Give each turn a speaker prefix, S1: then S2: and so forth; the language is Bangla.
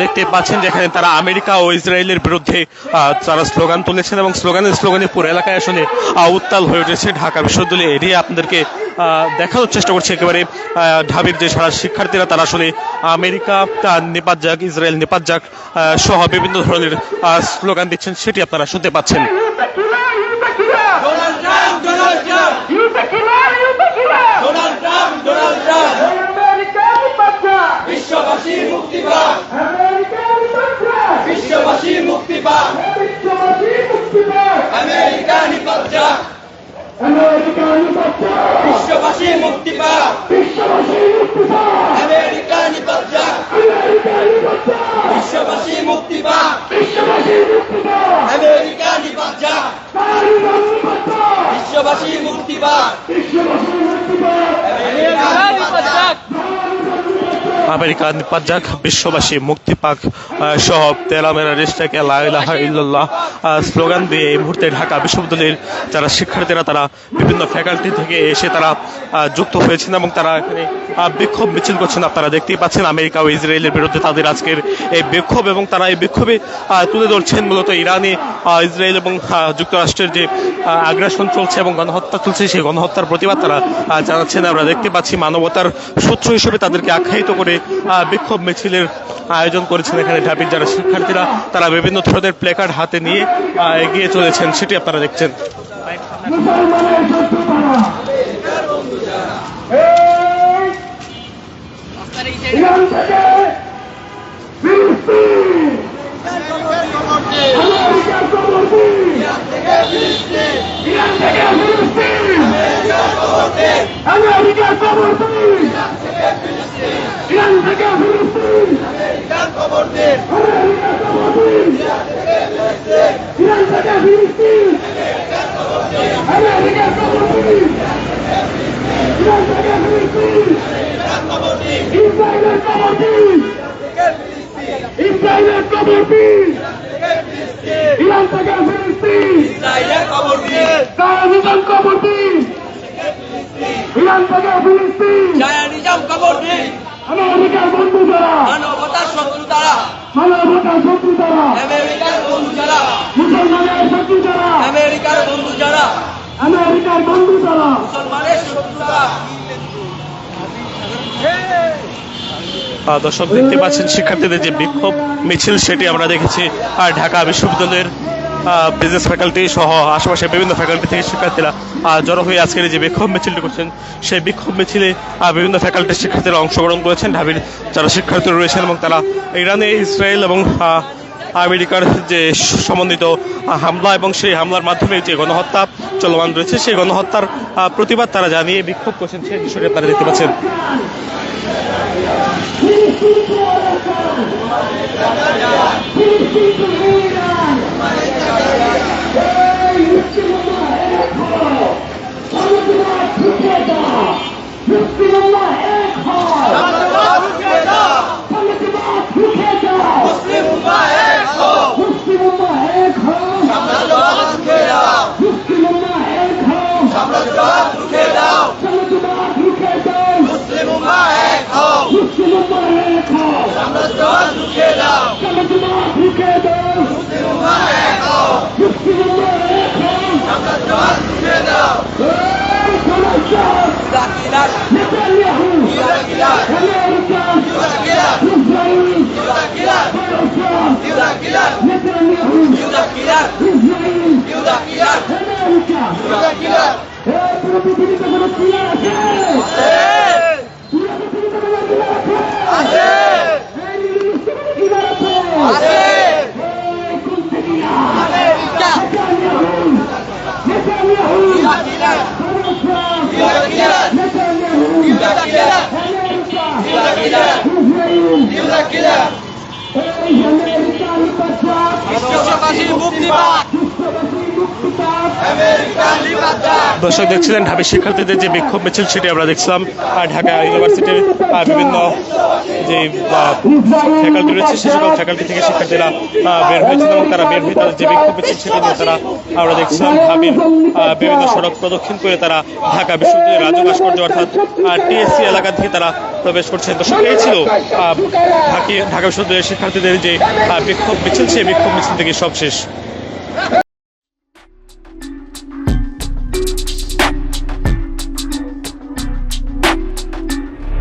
S1: দেখতে পাচ্ছেন যেখানে তারা আমেরিকা ও ইসরায়েলের বিরুদ্ধে তারা স্লোগান তুলেছেন এবং স্লোগানে পুরো এলাকায় আসলে উত্তাল হয়ে উঠেছে। ঢাকা বিশ্ববিদ্যালয় এরিয়া আপনাদেরকে দেখানোর চেষ্টা করছে। একেবারে ঢাবির যে সারা শিক্ষার্থীরা তারা আসলে আমেরিকা নিপাত যাক, ইসরায়েল নিপাত যাক সহ বিভিন্ন ধরনের স্লোগান দিচ্ছেন, সেটি আপনারা শুনতে পাচ্ছেন।
S2: বিশ্ববাসী মুক্তি পাক, বিশ্ববাসী মুক্তি পাক, আমেরিকা নিপাত যাক, বিশ্ববাসী মুক্তি পাক, আমেরিকা নিপাত যাক, বিশ্ববাসী মুক্তি পাক, আমেরিকা নিপাত যাক, বিশ্ববাসী মুক্তি পাক,
S1: আমেরিকা নিপাত যাক, বিশ্ববাসী মুক্তি পাক সহ তেলামেরা রেস্টাকে লা ইলাহা ইল্লাল্লাহ স্লোগান দিয়ে এই মুহূর্তে ঢাকা বিশ্ববিদ্যালয়ের যারা শিক্ষার্থীরা তারা বিভিন্ন ফ্যাকাল্টি থেকে এসে তারা যুক্ত হয়েছেন এবং তারা এখানে বিক্ষোভ মিছিল করছেন। আপনারা দেখতেই পাচ্ছেন আমেরিকা ও ইসরায়েলের বিরুদ্ধে তাদের আজকের এই বিক্ষোভ, এবং তারা এই বিক্ষোভে তুলে ধরছেন মূলত ইরানে ইসরায়েল এবং যুক্তরাষ্ট্রের যে আগ্রাসন চলছে এবং গণহত্যা চলছে, সেই গণহত্যার প্রতিবাদ তারা জানাচ্ছেন। আমরা দেখতে পাচ্ছি মানবতার সূত্র হিসেবে তাদেরকে আখ্যায়িত করে বিক্ষোভ মিছিলের আয়োজন করেছেন এখানে ঢাবির যারা শিক্ষার্থীরা। তারা বিভিন্ন ধরনের প্লেকার্ড হাতে নিয়ে এগিয়ে চলেছেন, সেটি আপনারা দেখছেন।
S2: আমেরিকার বন্ধু যারা, মানবতার শত্রু তারা, মানবতার শত্রু তারা, আমেরিকার বন্ধু যারা, মুসলমানের শত্রু যারা, আমেরিকার বন্ধু যারা, আমেরিকার বন্ধু যারা, মুসলমানের শত্রু তারা।
S1: দর্শক দেখতে পাচ্ছেন শিক্ষার্থীদের যে বিক্ষোভ মিছিল, সেটি আমরা দেখেছি ঢাকা বিশ্ববিদ্যালয়ের বিজনেস ফ্যাকাল্টি সহ আশেপাশে বিভিন্ন ফ্যাকাল্টি থেকে শিক্ষার্থীরা জড়ো হয়ে আজকের যে বিক্ষোভ মিছিলটি করছেন, সেই বিক্ষোভ মিছিলে বিভিন্ন ফ্যাকাল্টির শিক্ষার্থীরা অংশগ্রহণ করেছেন। ঢাবির যারা শিক্ষার্থীরা রয়েছেন এবং তারা ইরানে ইসরায়েল এবং আমেরিকার যে সমন্বিত হামলা এবং সেই হামলার মাধ্যমে যে গণহত্যা চলমান রয়েছে, সেই গণহত্যার প্রতিবাদ তারা জানিয়ে বিক্ষোভ করছেন, সেই বিষয়টি আপনারা দেখতে পাচ্ছেন।
S2: বিশ্ববাসী মুক্তি পাক,
S1: দর্শক দেখছিলেন ঢাবি শিক্ষার্থীদের যে বিক্ষোভ মিছিল সেটি আমরা দেখছিলাম ঢাকা ইউনিভার্সিটির বিভিন্ন যে ফ্যাকাল্টি রয়েছে সে সকল ফ্যাকাল্টি থেকে শিক্ষার্থীরা বের হয়েছিল এবং তারা বের হয়ে তাদের যে বিক্ষোভ মিছিল সেটি নিয়ে তারা আমরা দেখছিলাম ঢাবির বিভিন্ন সড়ক প্রদক্ষিণ করে তারা ঢাকা বিশ্ববিদ্যালয়ের রাজু ভাস্কর্য অর্থাৎ টিএসসি এলাকা থেকে তারা প্রবেশ করছে। দর্শক এই ছিল ঢাকা বিশ্ববিদ্যালয়ের শিক্ষার্থীদের যে বিক্ষোভ মিছিল সেই বিক্ষোভ মিছিল থেকে সব শেষ।